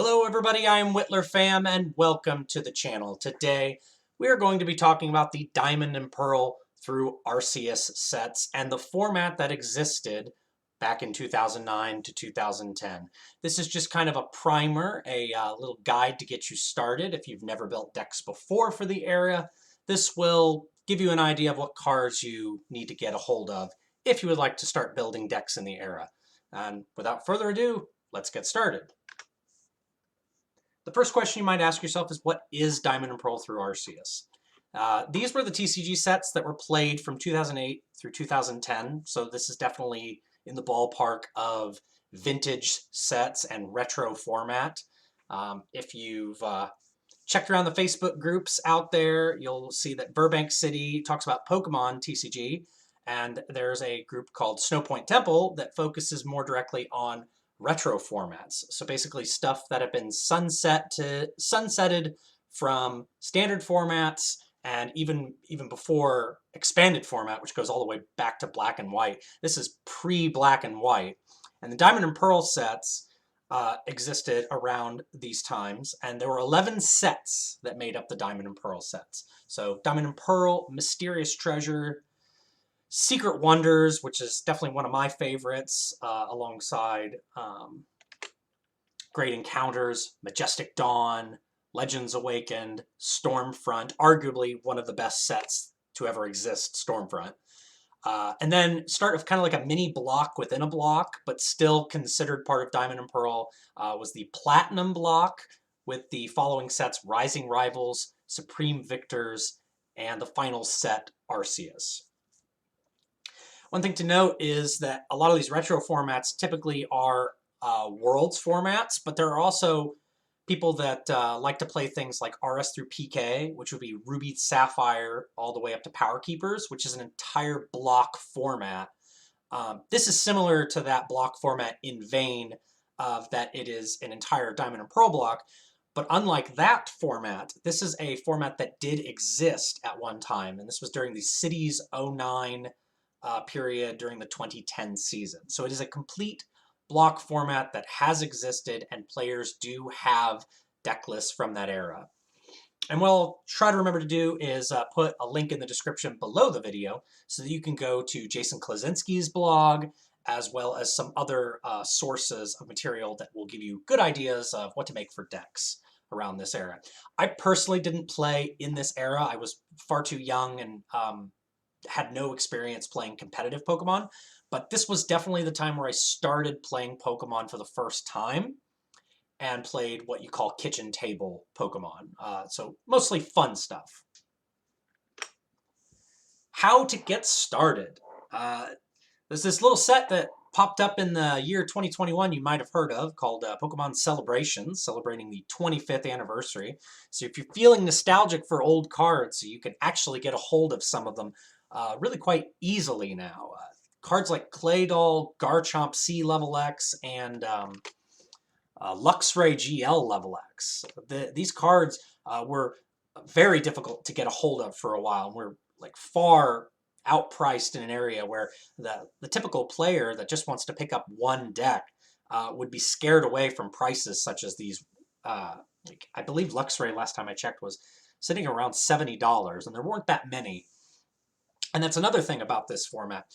Hello everybody, I am Whittler Fam and welcome to the channel. Today we are going to be talking about the Diamond and Pearl through Arceus sets and the format that existed back in 2009 to 2010. This is just kind of a primer, a little guide to get you started if you've never built decks before for the area. This will give you an idea of what cards you need to get a hold of if you would like to start building decks in the era. And without further ado, let's get started. The first question you might ask yourself is, what is Diamond and Pearl through Arceus? These were the TCG sets that were played from 2008 through 2010, so this is definitely in the ballpark of vintage sets and retro format. If you've checked around the Facebook groups out there, you'll see that Burbank City talks about Pokémon TCG, and there's a group called Snowpoint Temple that focuses more directly on retro formats. So basically stuff that have been sunsetted from standard formats and even before expanded format, which goes all the way back to black and white. This is pre-black and white. And the Diamond and Pearl sets existed around these times, and there were 11 sets that made up the Diamond and Pearl sets. So Diamond and Pearl, Mysterious Treasure, Secret Wonders, which is definitely one of my favorites, alongside Great Encounters, Majestic Dawn, Legends Awakened, Stormfront, arguably one of the best sets to ever exist, Stormfront. And then start of kind of like a mini block within a block, but still considered part of Diamond and Pearl, was the Platinum block with the following sets: Rising Rivals, Supreme Victors, and the final set, Arceus. One thing to note is that a lot of these retro formats typically are Worlds formats, but there are also people that like to play things like RS through PK, which would be Ruby Sapphire all the way up to Power Keepers, which is an entire block format. This is similar to that block format in vein of that it is an entire Diamond and Pearl block, but unlike that format, this is a format that did exist at one time, and this was during the Cities 09 period during the 2010 season. So it is a complete block format that has existed, and players do have deck lists from that era. And what I'll try to remember to do is put a link in the description below the video so that you can go to Jason Klaczynski's blog, as well as some other sources of material that will give you good ideas of what to make for decks around this era. I personally didn't play in this era. I was far too young and had no experience playing competitive Pokemon, but this was definitely the time where I started playing Pokemon for the first time and played what you call kitchen table Pokemon. So mostly fun stuff. How to get started. There's this little set that popped up in the year 2021 you might have heard of called Pokemon Celebrations, celebrating the 25th anniversary. So if you're feeling nostalgic for old cards, you can actually get a hold of some of them really quite easily now. Cards like Claydol, Garchomp C Level X, and Luxray GL Level X. These cards were very difficult to get a hold of for a while, and were like far outpriced in an area where the typical player that just wants to pick up one deck would be scared away from prices such as these. Like, I believe Luxray, last time I checked, was sitting around $70, and there weren't that many. And that's another thing about this format.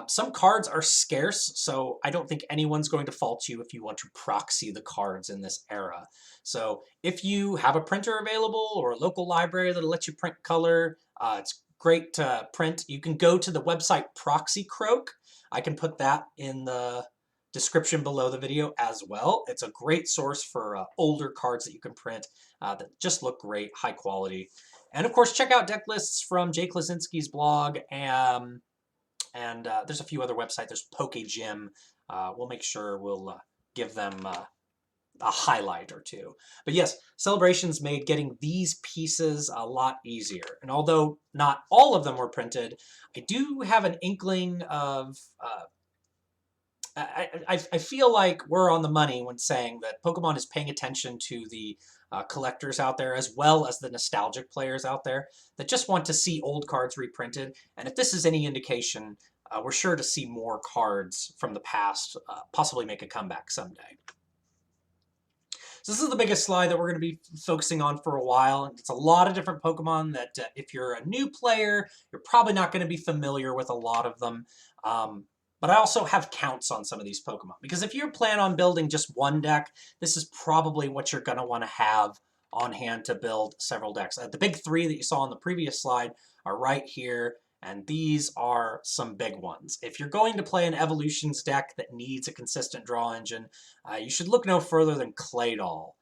Some cards are scarce, so I don't think anyone's going to fault you if you want to proxy the cards in this era. So if you have a printer available or a local library that'll let you print color, it's great to print. You can go to the website Proxy Croak. I can put that in the description below the video as well. It's a great source for older cards that you can print that just look great, high quality. And of course, check out deck lists from Jay Klaczynski's blog, and there's a few other websites. There's PokeGym. We'll make sure we'll give them a highlight or two. But yes, Celebrations made getting these pieces a lot easier. And although not all of them were printed, I do have an inkling of... I feel like we're on the money when saying that Pokemon is paying attention to the collectors out there, as well as the nostalgic players out there that just want to see old cards reprinted. And if this is any indication, we're sure to see more cards from the past possibly make a comeback someday. So this is the biggest slide that we're going to be focusing on for a while. It's a lot of different Pokemon that if you're a new player, you're probably not going to be familiar with a lot of them. But I also have counts on some of these Pokemon, because if you plan on building just one deck, this is probably what you're going to want to have on hand to build several decks. The big three that you saw on the previous slide are right here, and these are some big ones. If you're going to play an Evolutions deck that needs a consistent draw engine, you should look no further than Claydol.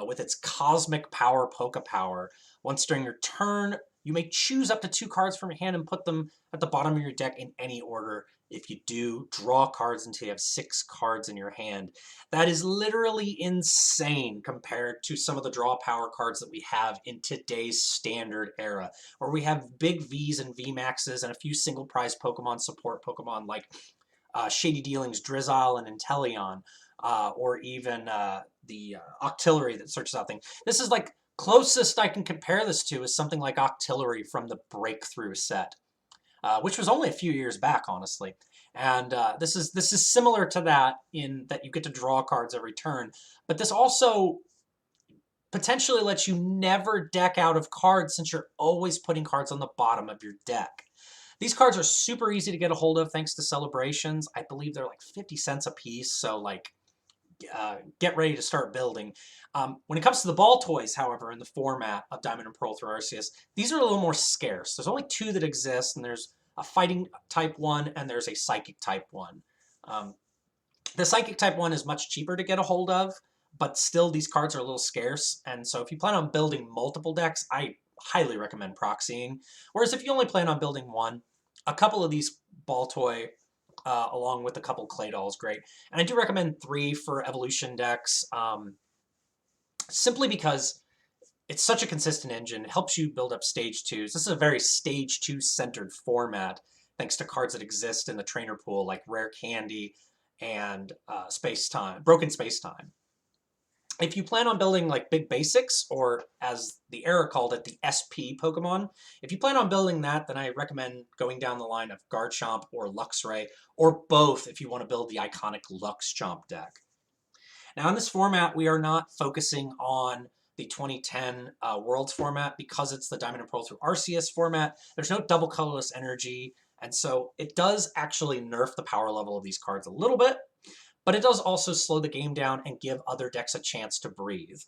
With its Cosmic Power Poke Power. Once during your turn, you may choose up to 2 cards from your hand and put them at the bottom of your deck in any order. If you do, draw cards until you have 6 cards in your hand. That is literally insane compared to some of the draw power cards that we have in today's standard era, where we have big Vs and Vmaxes and a few single prize Pokemon support Pokemon like Shady Dealings, Drizzile, and Inteleon, or even the Octillery that searches out things. This is like closest I can compare this to is something like Octillery from the Breakthrough set, which was only a few years back, honestly. And this is similar to that in that you get to draw cards every turn, but this also potentially lets you never deck out of cards since you're always putting cards on the bottom of your deck. These cards are super easy to get a hold of thanks to celebrations. I believe they're like 50 cents a piece, so like get ready to start building. When it comes to the ball toys, however, in the format of Diamond and Pearl through Arceus, these are a little more scarce. There's only 2 that exist, and there's a Fighting type one and there's a Psychic type one. The Psychic type one is much cheaper to get a hold of, but still these cards are a little scarce, and so if you plan on building multiple decks, I highly recommend proxying. Whereas if you only plan on building one, a couple of these ball toy along with a couple Claydol is great. And I do recommend 3 for evolution decks, simply because it's such a consistent engine. It helps you build up stage 2s. This is a very stage 2 centered format, thanks to cards that exist in the trainer pool like Rare Candy and Broken Space Time. If you plan on building like big basics, or as the era called it, the SP Pokemon, if you plan on building that, then I recommend going down the line of Garchomp or Luxray, or both if you want to build the iconic Luxchomp deck. Now in this format, we are not focusing on the 2010 Worlds format because it's the Diamond and Pearl through Arceus format. There's no double colorless energy, and so it does actually nerf the power level of these cards a little bit. But it does also slow the game down and give other decks a chance to breathe.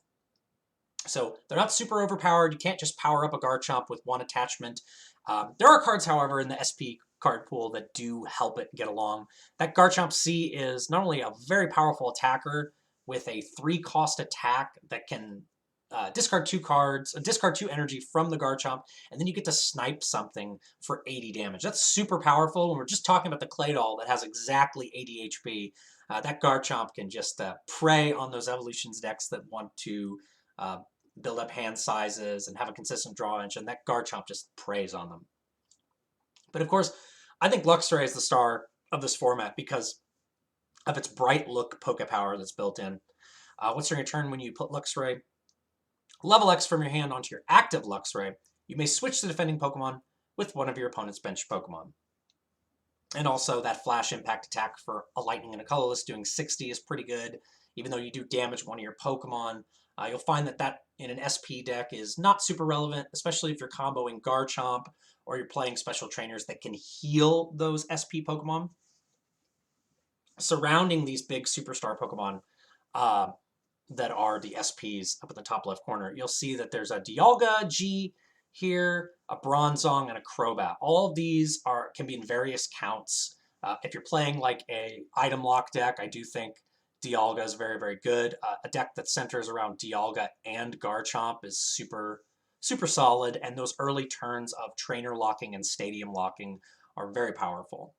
So they're not super overpowered. You can't just power up a Garchomp with one attachment. There are cards, however, in the SP card pool that do help it get along. That Garchomp C is not only a very powerful attacker with a 3-cost attack that can discard 2 cards, discard 2 energy from the Garchomp, and then you get to snipe something for 80 damage. That's super powerful. When we're just talking about the Claydol that has exactly 80 HP, that Garchomp can just prey on those evolutions decks that want to build up hand sizes and have a consistent draw engine. That Garchomp just preys on them. But of course, I think Luxray is the star of this format because of its bright look Poke Power that's built in. Once during your turn, when you put Luxray level X from your hand onto your active Luxray, you may switch to defending Pokemon with one of your opponent's bench Pokemon. And also that flash impact attack for a lightning and a colorless doing 60 is pretty good. Even though you do damage one of your Pokemon, you'll find that in an SP deck is not super relevant, especially if you're comboing Garchomp or you're playing special trainers that can heal those SP Pokemon. Surrounding these big superstar Pokemon that are the SPs up in the top left corner, you'll see that there's a Dialga G here, a Bronzong, and a Crobat. All of these can be in various counts. If you're playing like a item lock deck, I do think Dialga is very, very good. A deck that centers around Dialga and Garchomp is super, super solid, and those early turns of trainer locking and stadium locking are very powerful.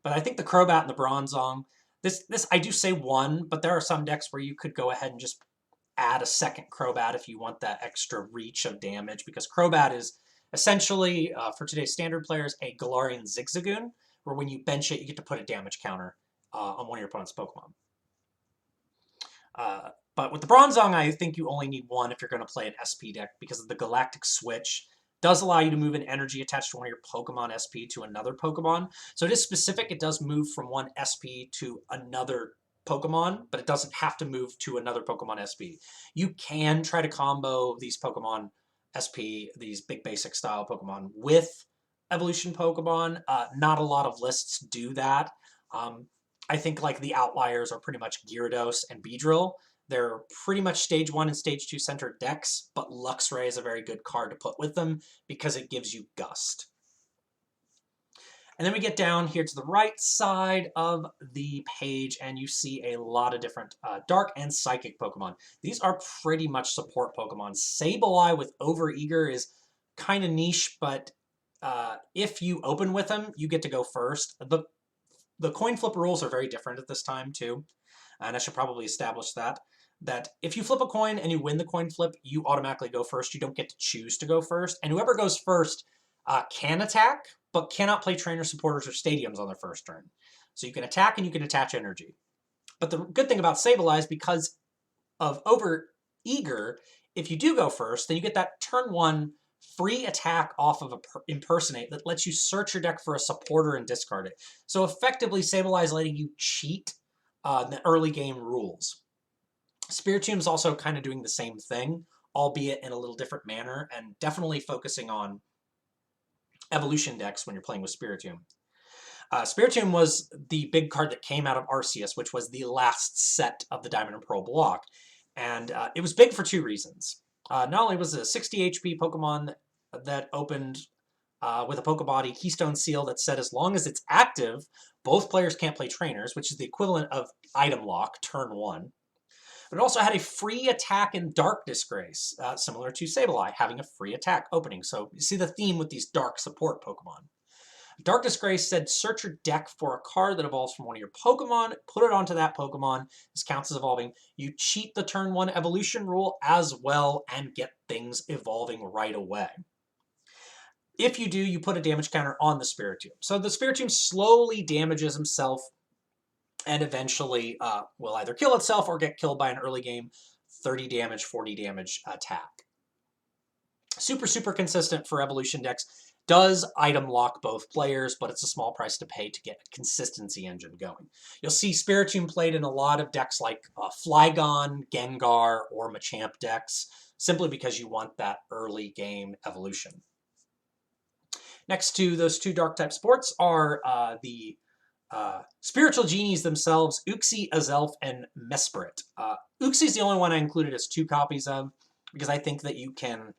But I think the Crobat and the Bronzong, this I do say one, but there are some decks where you could go ahead and just add a second Crobat if you want that extra reach of damage, because Crobat is essentially, for today's standard players, a Galarian Zigzagoon, where when you bench it, you get to put a damage counter on one of your opponent's Pokemon. But with the Bronzong, I think you only need one if you're going to play an SP deck, because of the Galactic Switch does allow you to move an energy attached to one of your Pokemon SP to another Pokemon. So it is specific. It does move from one SP to another Pokemon, but it doesn't have to move to another Pokemon SP. You can try to combo these Pokemon SP, these big basic style Pokemon, with evolution Pokemon. Not a lot of lists do that. I think like the outliers are pretty much Gyarados and Beedrill. They're pretty much stage 1 and stage 2 centered decks, but Luxray is a very good card to put with them because it gives you Gust. And then we get down here to the right side of the page and you see a lot of different Dark and Psychic Pokemon. These are pretty much support Pokemon. Sableye with Overeager is kind of niche, but if you open with them, you get to go first. The coin flip rules are very different at this time too, and I should probably establish that if you flip a coin and you win the coin flip, you automatically go first. You don't get to choose to go first, and whoever goes first can attack, but cannot play trainer, supporters, or stadiums on their first turn. So you can attack and you can attach energy. But the good thing about Sableye is because of Overeager, if you do go first, then you get that turn 1 free attack off of Impersonate that lets you search your deck for a supporter and discard it. So effectively, Sableye is letting you cheat the early game rules. Spiritomb is also kind of doing the same thing, albeit in a little different manner, and definitely focusing on evolution decks when you're playing with Spiritomb. Spiritomb was the big card that came out of Arceus, which was the last set of the Diamond and Pearl block. And it was big for 2 reasons. Not only was it a 60 HP Pokemon that opened with a Pokebody Keystone Seal that said as long as it's active, both players can't play trainers, which is the equivalent of Item Lock, turn 1. But it also had a free attack in Dark Disgrace, similar to Sableye, having a free attack opening. So you see the theme with these dark support Pokemon. Dark Disgrace said search your deck for a card that evolves from one of your Pokemon, put it onto that Pokemon. This counts as evolving. You cheat the turn 1 evolution rule as well and get things evolving right away. If you do, you put a damage counter on the Spiritomb. So the Spiritomb slowly damages himself and eventually will either kill itself or get killed by an early game 30 damage, 40 damage attack. Super, super consistent for evolution decks. Does item lock both players, but it's a small price to pay to get a consistency engine going. You'll see Spiritomb played in a lot of decks like Flygon, Gengar, or Machamp decks, simply because you want that early game evolution. Next to those 2 dark type sports are the spiritual genies themselves, Uxie, Azelf, and Mesprit. Uxie is the only one I included as 2 copies of, because I think that you can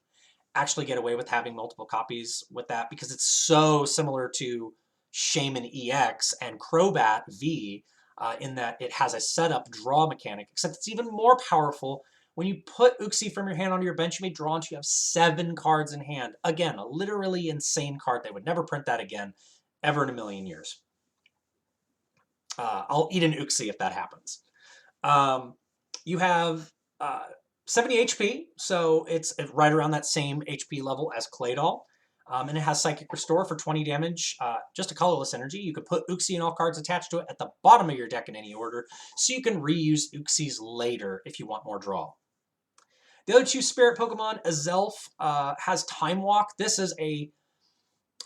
actually get away with having multiple copies with that, because it's so similar to Shaman EX and Crobat V in that it has a setup draw mechanic, except it's even more powerful. When you put Uxie from your hand onto your bench, you may draw until you have 7 cards in hand. Again, a literally insane card. They would never print that again, ever in a million years. I'll eat an Uxie if that happens. You have 70 HP, so it's right around that same HP level as Claydol. And it has Psychic Restore for 20 damage, just a colorless energy. You could put Uxie and all cards attached to it at the bottom of your deck in any order, so you can reuse Uxies later if you want more draw. The other 2 Spirit Pokemon, Azelf has Time Walk. This is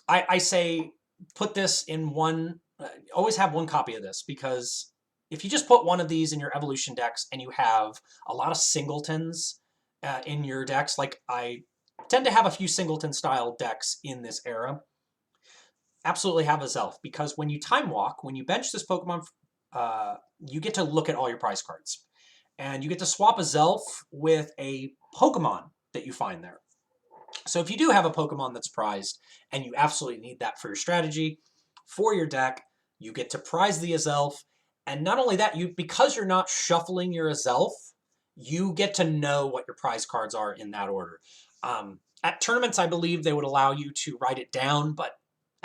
I say put this in one, always have 1 copy of this, because if you just put one of these in your evolution decks and you have a lot of singletons in your decks, like I tend to have a few singleton style decks in this era, absolutely have Azelf, because when you time walk, when you bench this Pokemon, you get to look at all your prize cards. And you get to swap Azelf with a Pokemon that you find there. So if you do have a Pokemon that's prized and you absolutely need that for your strategy, for your deck, you get to prize the Azelf. And not only that, because you're not shuffling your Azelf, you get to know what your prize cards are in that order. At tournaments, I believe they would allow you to write it down, but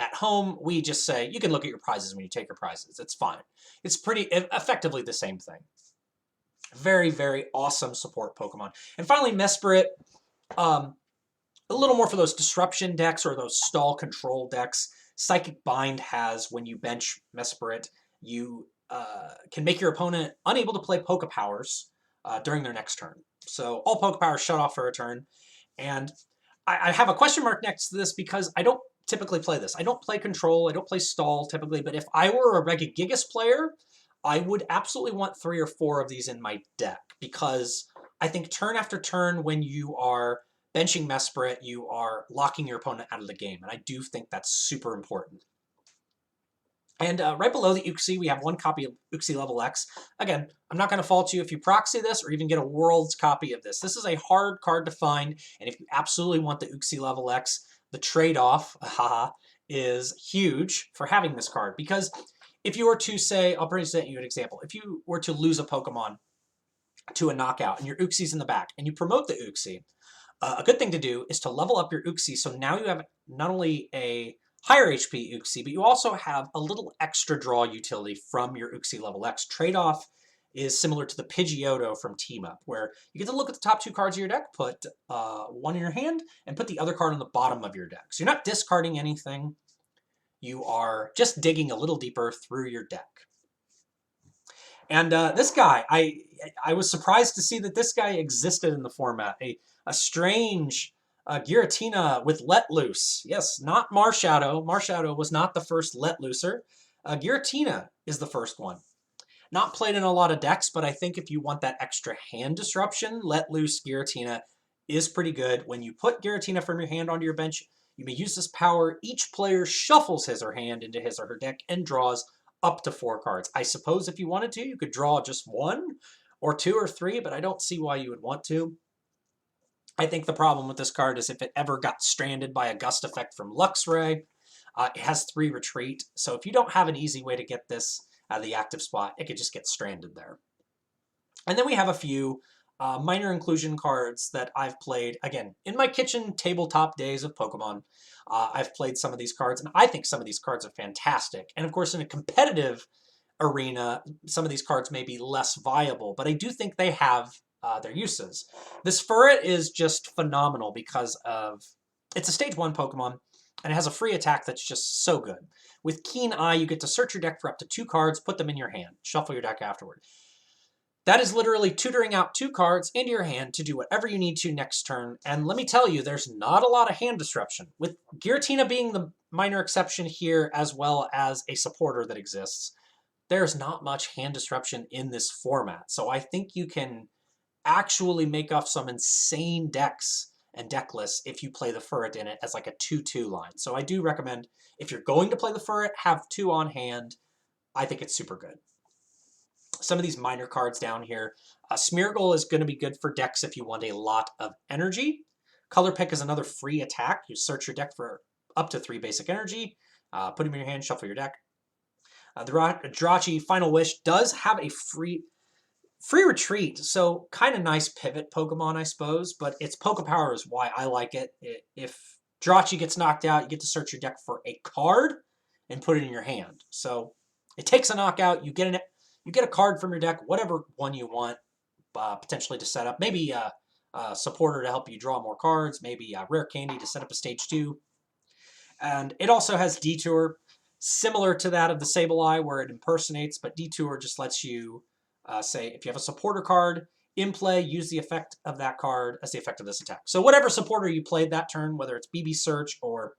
at home, we just say, you can look at your prizes when you take your prizes. It's fine. It's pretty effectively the same thing. Very, very awesome support Pokemon. And finally, Mesprit, a little more for those disruption decks or those stall control decks. Psychic Bind has, when you bench Mesprit, you can make your opponent unable to play Poke Powers during their next turn. So all Poke Powers shut off for a turn. And I have a question mark next to this because I don't typically play this. I don't play Control, I don't play Stall typically, but if I were a Regigigas player, I would absolutely want 3 or 4 of these in my deck, because I think turn after turn when you are benching Mesprit, you are locking your opponent out of the game, and I do think that's super important. And right below the Uxie, we have 1 copy of Uxie Level X. Again, I'm not going to fault you if you proxy this or even get a World's copy of this. This is a hard card to find, and if you absolutely want the Uxie Level X, the trade-off, haha, is huge for having this card. Because if you were to say, I'll present you an example. If you were to lose a Pokemon to a knockout and your Uxie's in the back, and you promote the Uxie, a good thing to do is to level up your Uxie, so now you have not only a higher HP Uxie, but you also have a little extra draw utility from your Uxie level X. Trade-off is similar to the Pidgeotto from Team Up, where you get to look at the top 2 cards of your deck, put one in your hand, and put the other card on the bottom of your deck. So you're not discarding anything. You are just digging a little deeper through your deck. And this guy, I was surprised to see that this guy existed in the format. A strange Giratina with Let Loose. Yes, not Marshadow. Marshadow was not the first Let Looser. Giratina is the first one. Not played in a lot of decks, but I think if you want that extra hand disruption, Let Loose Giratina is pretty good. When you put Giratina from your hand onto your bench, you may use this power. Each player shuffles his or hand into his or her deck and draws up to 4 cards. I suppose if you wanted to, you could draw just 1 or 2 or 3, but I don't see why you would want to. I think the problem with this card is if it ever got stranded by a gust effect from Luxray, it has 3 retreat. So if you don't have an easy way to get this out of the active spot, it could just get stranded there. And then we have a few minor inclusion cards that I've played, again, in my kitchen tabletop days of Pokemon. I've played some of these cards, and I think some of these cards are fantastic. And of course, in a competitive arena, some of these cards may be less viable, but I do think they have their uses. This Furret is just phenomenal because of, it's a stage 1 Pokemon, and it has a free attack that's just so good. With Keen Eye, you get to search your deck for up to 2 cards, put them in your hand, shuffle your deck afterward. That is literally tutoring out 2 cards into your hand to do whatever you need to next turn. And let me tell you, there's not a lot of hand disruption. With Giratina being the minor exception here, as well as a supporter that exists, there's not much hand disruption in this format. So I think you can actually make off some insane decks and deck lists if you play the Furret in it as like a 2-2 line. So I do recommend, if you're going to play the Furret, have 2 on hand. I think it's super good. Some of these minor cards down here. Smeargle is going to be good for decks if you want a lot of energy. Color Pick is another free attack. You search your deck for up to 3 basic energy. Put them in your hand, shuffle your deck. The Jirachi Final Wish does have a free retreat, so kind of nice pivot Pokemon, I suppose, but its Poke Power is why I like it. If Jirachi gets knocked out, you get to search your deck for a card and put it in your hand. So it takes a knockout, you get a card from your deck, whatever one you want, potentially to set up. Maybe a supporter to help you draw more cards, maybe a rare candy to set up a stage 2. And it also has Detour, similar to that of the Sableye, where it impersonates, but Detour just lets you say, if you have a supporter card in play, use the effect of that card as the effect of this attack. So whatever supporter you played that turn, whether it's BB Search or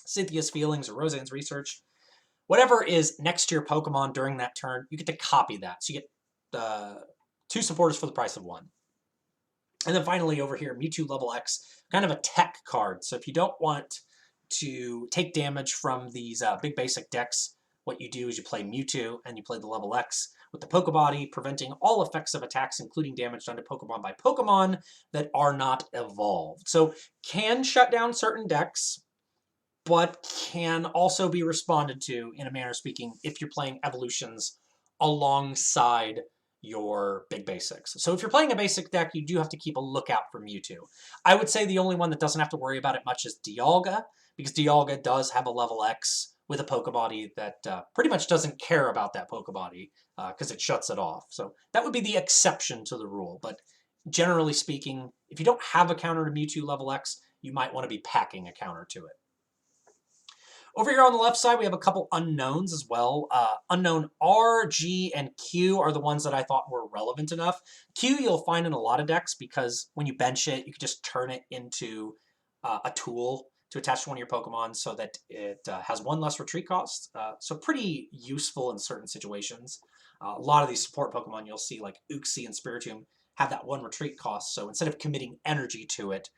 Cynthia's Feelings or Roseanne's Research, whatever is next to your Pokemon during that turn, you get to copy that. So you get 2 supporters for the price of 1. And then finally over here, Mewtwo Level X, kind of a tech card. So if you don't want to take damage from these big basic decks, what you do is you play Mewtwo and you play the Level X with the Pokebody, preventing all effects of attacks, including damage done to Pokemon by Pokemon that are not evolved. So can shut down certain decks, but can also be responded to, in a manner of speaking, if you're playing evolutions alongside your big basics. So if you're playing a basic deck, you do have to keep a lookout for Mewtwo. I would say the only one that doesn't have to worry about it much is Dialga, because Dialga does have a level X with a Pokebody that pretty much doesn't care about that Pokebody because it shuts it off. So that would be the exception to the rule. But generally speaking, if you don't have a counter to Mewtwo level X, you might want to be packing a counter to it. Over here on the left side, we have a couple unknowns as well. Unknown R, G, and Q are the ones that I thought were relevant enough. Q you'll find in a lot of decks because when you bench it, you can just turn it into a tool to attach to one of your Pokemon so that it has 1 less retreat cost. So pretty useful in certain situations. A lot of these support Pokemon you'll see, like Uxie and Spiritomb, have that 1 retreat cost, so instead of committing energy to it,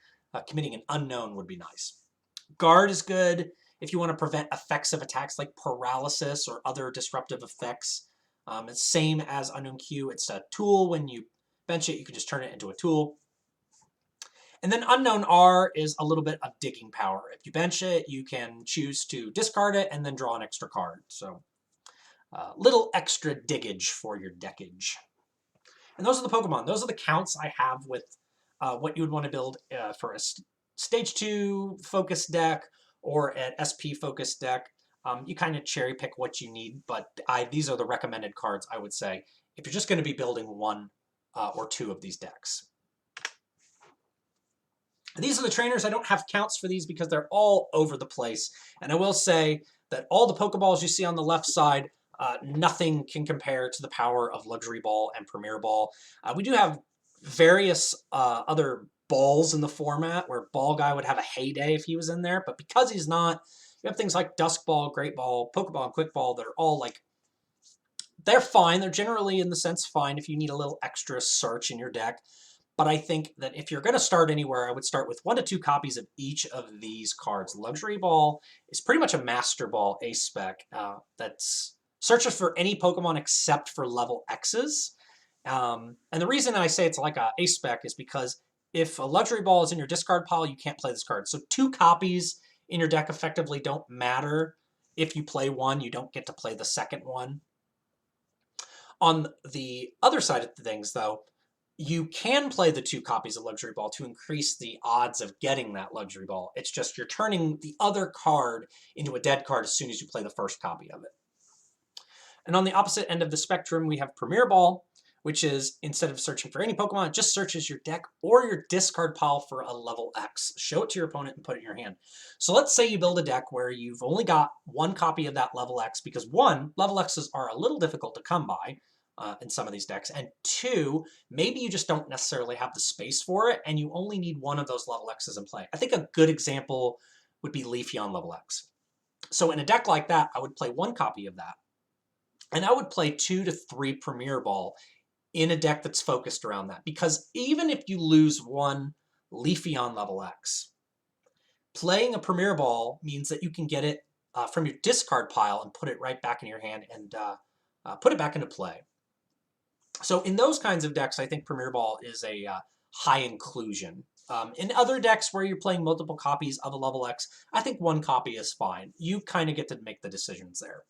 committing an unknown would be nice. Guard is good if you want to prevent effects of attacks like paralysis or other disruptive effects. It's same as Unknown Q. It's a tool. When you bench it, you can just turn it into a tool. And then Unknown R is a little bit of digging power. If you bench it, you can choose to discard it and then draw an extra card. So little extra diggage for your deckage. And those are the Pokemon. Those are the counts I have with what you would want to build for a Stage 2 focus deck or an SP focus deck. You kind of cherry pick what you need, but these are the recommended cards, I would say, if you're just going to be building 1 or 2 of these decks. These are the trainers. I don't have counts for these because they're all over the place. And I will say that all the Pokeballs you see on the left side, nothing can compare to the power of Luxury Ball and Premier Ball. We do have various other balls in the format where Ball Guy would have a heyday if he was in there, but because he's not, you have things like Dusk Ball, Great Ball, Pokeball, and Quick Ball that are all like, they're fine. They're generally, in the sense, fine if you need a little extra search in your deck. But I think that if you're going to start anywhere, I would start with 1 to 2 copies of each of these cards. Luxury Ball is pretty much a Master Ball Ace spec that's searches for any Pokemon except for level X's. And the reason I say it's like a Ace spec is because if a Luxury Ball is in your discard pile, you can't play this card. So 2 copies in your deck effectively don't matter. If you play 1, you don't get to play the second one. On the other side of things, though, you can play the 2 copies of Luxury Ball to increase the odds of getting that Luxury Ball. It's just you're turning the other card into a dead card as soon as you play the first copy of it. And on the opposite end of the spectrum, we have Premier Ball, which is, instead of searching for any Pokemon, it just searches your deck or your discard pile for a level X. Show it to your opponent and put it in your hand. So let's say you build a deck where you've only got 1 copy of that level X, because 1, level X's are a little difficult to come by in some of these decks, and 2, maybe you just don't necessarily have the space for it, and you only need 1 of those level X's in play. I think a good example would be Leafeon level X. So in a deck like that, I would play 1 copy of that, and I would play 2 to 3 Premier Ball in a deck that's focused around that. Because even if you lose 1 Leafeon level X, playing a Premier Ball means that you can get it from your discard pile and put it right back in your hand and put it back into play. So in those kinds of decks, I think Premier Ball is a high inclusion. In other decks where you're playing multiple copies of a level X, I think 1 copy is fine. You kind of get to make the decisions there.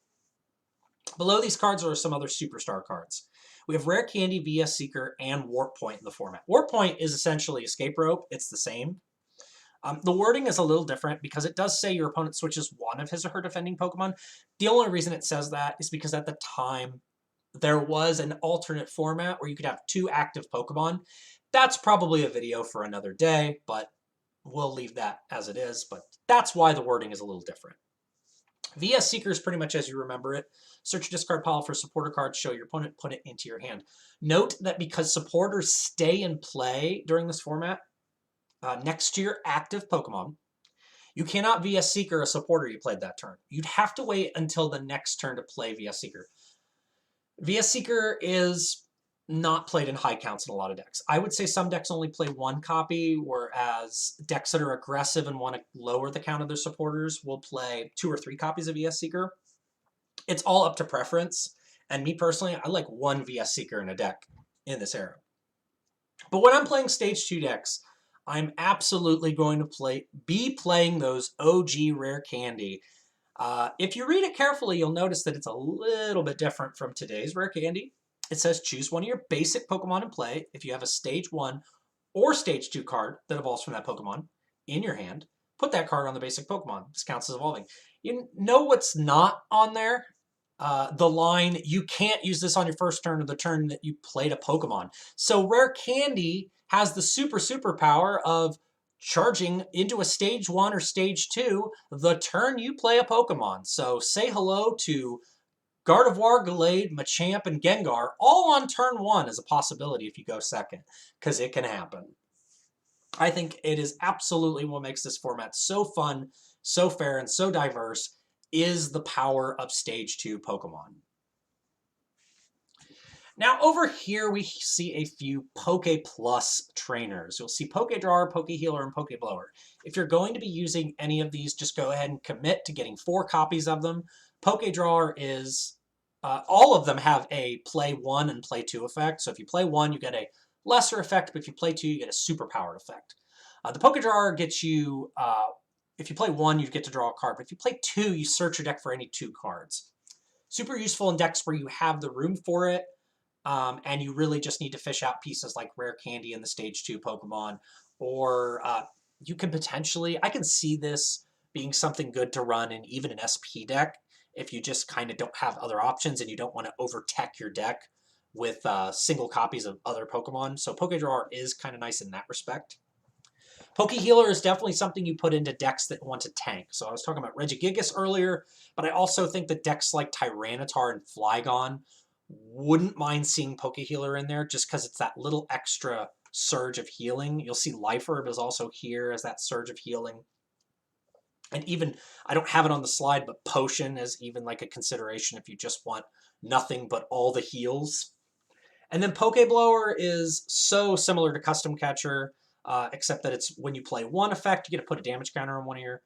Below these cards are some other superstar cards. We have Rare Candy, VS Seeker, and Warp Point in the format. Warp Point is essentially Escape Rope. It's the same. The wording is a little different because it does say your opponent switches 1 of his or her defending Pokemon. The only reason it says that is because at the time, there was an alternate format where you could have 2 active Pokemon. That's probably a video for another day, but we'll leave that as it is. But that's why the wording is a little different. VS Seeker is pretty much as you remember it. Search your discard pile for supporter cards, show your opponent, put it into your hand. Note that because supporters stay in play during this format, next to your active Pokemon, you cannot VS Seeker a supporter you played that turn. You'd have to wait until the next turn to play VS Seeker. VS Seeker is not played in high counts in a lot of decks. I would say some decks only play 1 copy, whereas decks that are aggressive and want to lower the count of their supporters will play 2 or 3 copies of VS Seeker. It's all up to preference, and me personally, I like 1 VS Seeker in a deck in this era. But when I'm playing Stage 2 decks, I'm absolutely going to be playing those OG Rare Candy. If you read it carefully, you'll notice that it's a little bit different from today's Rare Candy. It says choose 1 of your basic Pokemon in play if you have a Stage 1 or Stage 2 card that evolves from that Pokemon in your hand. Put that card on the basic Pokemon. This counts as evolving. You know what's not on there? The line, you can't use this on your first turn or the turn that you played a Pokemon. So Rare Candy has the super power of charging into a Stage 1 or Stage 2 the turn you play a Pokemon. So say hello to Gardevoir, Gallade, Machamp, and Gengar all on turn 1 as a possibility if you go second, because it can happen. I think it is absolutely what makes this format so fun, so fair, and so diverse is the power of Stage 2 Pokemon. Now over here we see a few Poke Plus trainers. You'll see Poke Drawer, Poke Healer, and Poke Blower. If you're going to be using any of these, just go ahead and commit to getting 4 copies of them. Poke Drawer is, all of them have a play 1 and play 2 effect. So if you play 1, you get a lesser effect, but if you play 2, you get a superpowered effect. The Poke Drawer gets you, if you play 1, you get to draw a card, but if you play 2, you search your deck for any 2 cards. Super useful in decks where you have the room for it, and you really just need to fish out pieces like Rare Candy in the Stage 2 Pokemon, or you can potentially, I can see this being something good to run in even an SP deck if you just kind of don't have other options and you don't want to over-tech your deck with single copies of other Pokemon. So Poke Drawer is kind of nice in that respect. Poke Healer is definitely something you put into decks that want to tank. So I was talking about Regigigas earlier, but I also think that decks like Tyranitar and Flygon wouldn't mind seeing Poke Healer in there just because it's that little extra surge of healing. You'll see Life Herb is also here as that surge of healing. And even, I don't have it on the slide, but Potion is even like a consideration if you just want nothing but all the heals. And then Poke Blower is so similar to Custom Catcher, except that it's when you play 1 effect, you get to put a damage counter on one of your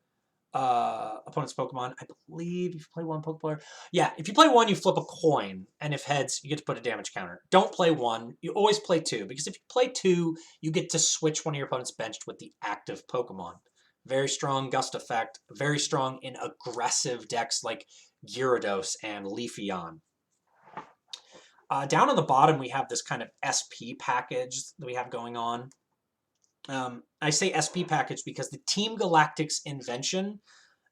opponent's Pokemon. I believe if you play 1 Poke Blower. Yeah, if you play 1, you flip a coin, and if heads, you get to put a damage counter. Don't play 1. You always play 2, because if you play 2, you get to switch one of your opponent's benched with the active Pokemon. Very strong Gust effect, very strong in aggressive decks like Gyarados and Leafeon. Down on the bottom, we have this kind of SP package that we have going on. I say SP package because the Team Galactic's invention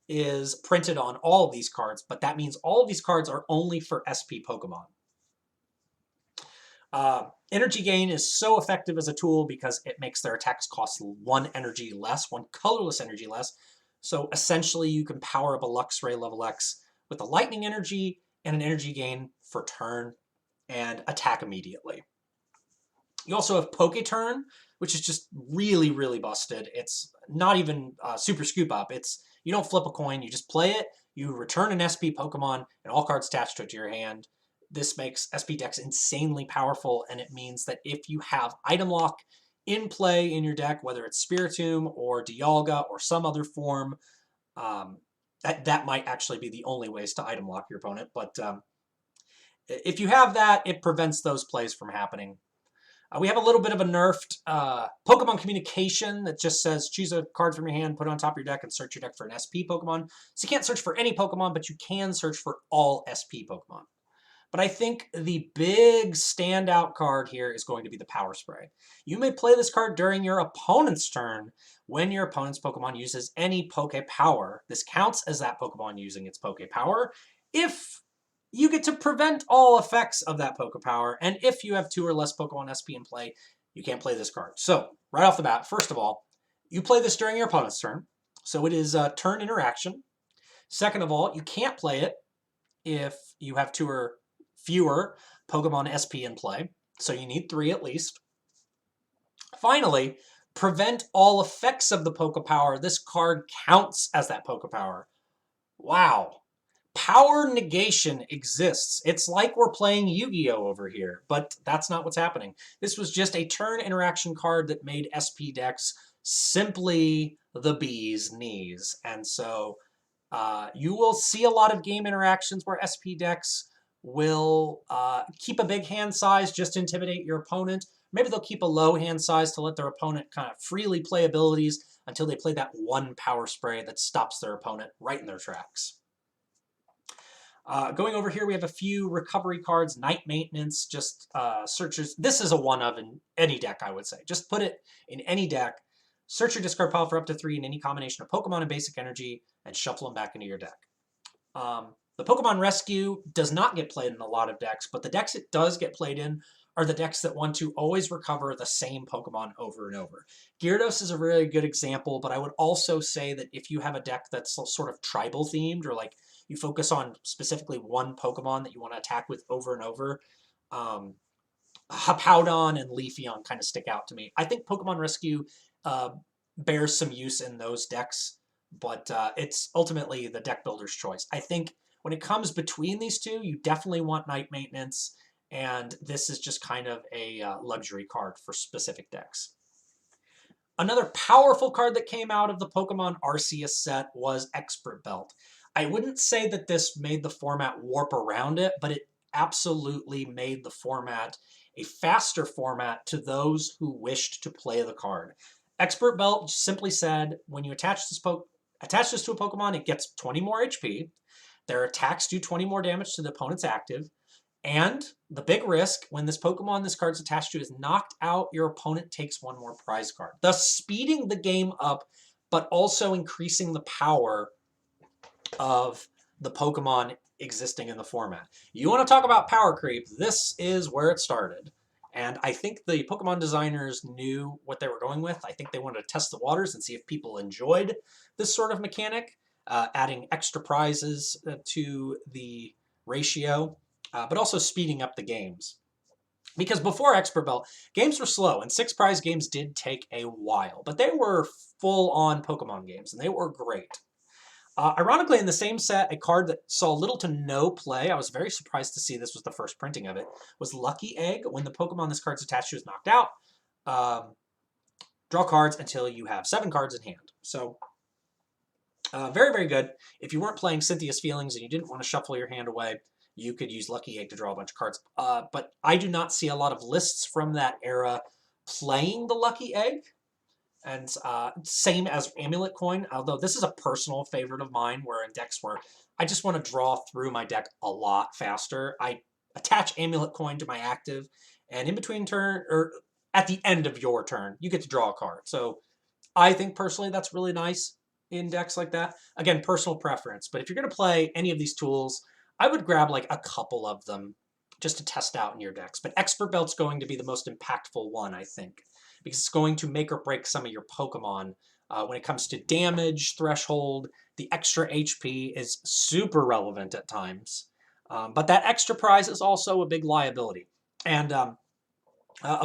is printed on all of these cards, but that means all of these cards are only for SP Pokemon. Energy Gain is so effective as a tool because it makes their attacks cost 1 energy less, 1 colorless energy less. So essentially you can power up a Luxray level X with a Lightning Energy and an Energy Gain for turn and attack immediately. You also have Poke Turn, which is just really, really busted. It's not even Super Scoop Up. It's, you don't flip a coin, you just play it, you return an SP Pokemon, and all cards attached to it to your hand. This makes SP decks insanely powerful, and it means that if you have Item Lock in play in your deck, whether it's Spiritomb or Dialga or some other form, that might actually be the only ways to Item Lock your opponent, but if you have that, it prevents those plays from happening. We have a little bit of a nerfed Pokemon communication that just says choose a card from your hand, put it on top of your deck, and search your deck for an SP Pokemon. So you can't search for any Pokemon, but you can search for all SP Pokemon. But I think the big standout card here is going to be the Power Spray. You may play this card during your opponent's turn when your opponent's Pokemon uses any Poke Power. This counts as that Pokemon using its Poke Power if you get to prevent all effects of that Poke Power, and if you have 2 or less Pokemon SP in play, you can't play this card. So, right off the bat, first of all, you play this during your opponent's turn, so it is a turn interaction. Second of all, you can't play it if you have 2 or fewer Pokemon SP in play, so you need 3 at least. Finally, prevent all effects of the Poke Power. This card counts as that Poke Power. Wow. Power negation exists. It's like we're playing Yu-Gi-Oh! Over here, but that's not what's happening. This was just a turn interaction card that made SP decks simply the bee's knees. And so you will see a lot of game interactions where SP decks will keep a big hand size just to intimidate your opponent. Maybe they'll keep a low hand size to let their opponent kind of freely play abilities until they play that 1 Power Spray that stops their opponent right in their tracks. Going over here, we have a few recovery cards, Night Maintenance, just searches. This is a one of in any deck, I would say. Just put it in any deck, search your discard pile for up to 3 in any combination of Pokemon and Basic Energy, and shuffle them back into your deck. The Pokemon Rescue does not get played in a lot of decks, but the decks it does get played in are the decks that want to always recover the same Pokemon over and over. Gyarados is a really good example, but I would also say that if you have a deck that's sort of tribal themed, or like you focus on specifically 1 Pokemon that you want to attack with over and over, Hippowdon and Leafeon kind of stick out to me. I think Pokemon Rescue bears some use in those decks, but it's ultimately the deck builder's choice. I think when it comes between these two, you definitely want Night Maintenance, and this is just kind of a luxury card for specific decks. Another powerful card that came out of the Pokemon Arceus set was Expert Belt. I wouldn't say that this made the format warp around it, but it absolutely made the format a faster format to those who wished to play the card. Expert Belt simply said, when you attach this to a Pokemon, it gets 20 more HP. Their attacks do 20 more damage to the opponent's active. And the big risk when this Pokemon this card's attached to is knocked out, your opponent takes one more prize card, thus speeding the game up, but also increasing the power of the Pokemon existing in the format. You want to talk about power creep, this is where it started. And I think the Pokemon designers knew what they were going with. I think they wanted to test the waters and see if people enjoyed this sort of mechanic, adding extra prizes to the ratio. But also speeding up the games. Because before Expert Belt, games were slow, and 6 prize games did take a while, but they were full-on Pokemon games, and they were great. Ironically, in the same set, a card that saw little to no play, I was very surprised to see this was the first printing of it, was Lucky Egg. When the Pokemon this card's attached to is knocked out, draw cards until you have 7 cards in hand. So, very, very good. If you weren't playing Cynthia's Feelings and you didn't want to shuffle your hand away, you could use Lucky Egg to draw a bunch of cards. But I do not see a lot of lists from that era playing the Lucky Egg. And same as Amulet Coin, although this is a personal favorite of mine, where in decks where I just want to draw through my deck a lot faster, I attach Amulet Coin to my active, and in between turn, or at the end of your turn, you get to draw a card. So I think personally that's really nice in decks like that. Again, personal preference. But if you're going to play any of these tools, I would grab like a couple of them just to test out in your decks. But Expert Belt's going to be the most impactful one, I think, because it's going to make or break some of your Pokemon. When it comes to damage threshold, the extra HP is super relevant at times. But that extra prize is also a big liability. And a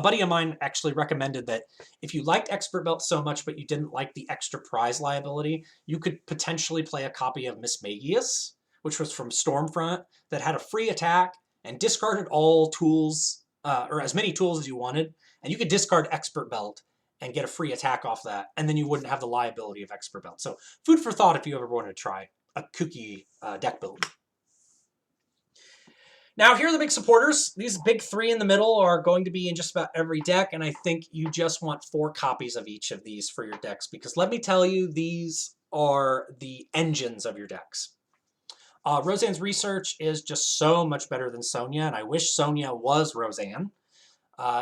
buddy of mine actually recommended that if you liked Expert Belt so much but you didn't like the extra prize liability, you could potentially play a copy of Miss Magius, which was from Stormfront, that had a free attack and discarded all tools, or as many tools as you wanted, and you could discard Expert Belt and get a free attack off that, and then you wouldn't have the liability of Expert Belt. So food for thought if you ever wanted to try a kooky deck build. Now here are the big supporters. These big 3 in the middle are going to be in just about every deck, and I think you just want 4 copies of each of these for your decks, because let me tell you, these are the engines of your decks. Roseanne's Research is just so much better than Sonia, and I wish Sonia was Roseanne.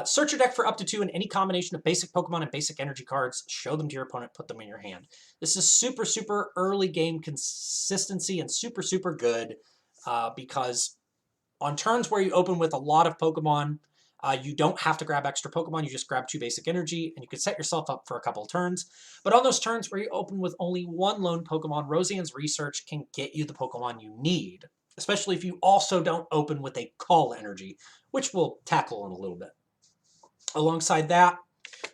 Search your deck for up to 2 in any combination of basic Pokemon and basic energy cards. Show them to your opponent, put them in your hand. This is super, super early game consistency and super, super good because on turns where you open with a lot of Pokemon, you don't have to grab extra Pokemon. You just grab 2 basic energy, and you can set yourself up for a couple of turns. But on those turns where you open with only 1 lone Pokemon, Roseanne's Research can get you the Pokemon you need, especially if you also don't open with a call energy, which we'll tackle in a little bit. Alongside that,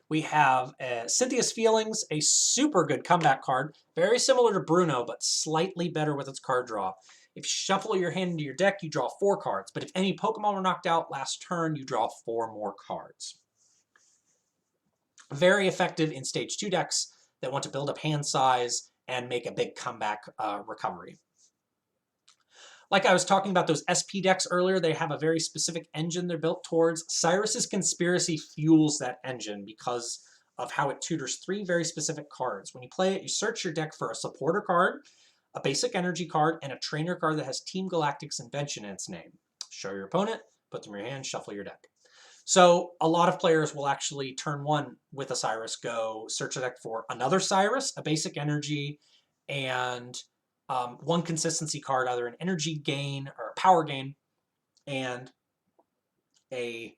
we have Cynthia's Feelings, a super good comeback card, very similar to Bruno, but slightly better with its card draw. If you shuffle your hand into your deck, you draw 4 cards. But if any Pokemon were knocked out last turn, you draw 4 more cards. Very effective in Stage 2 decks that want to build up hand size and make a big comeback recovery. Like I was talking about those SP decks earlier, they have a very specific engine they're built towards. Cyrus's Conspiracy fuels that engine because of how it tutors 3 very specific cards. When you play it, you search your deck for a supporter card, a basic energy card, and a trainer card that has Team Galactic's invention in its name. Show your opponent, put them in your hand, shuffle your deck. So a lot of players will actually turn 1 with a Cyrus go search a deck for another Cyrus, a basic energy, and 1 consistency card, either an energy gain or a power gain, and a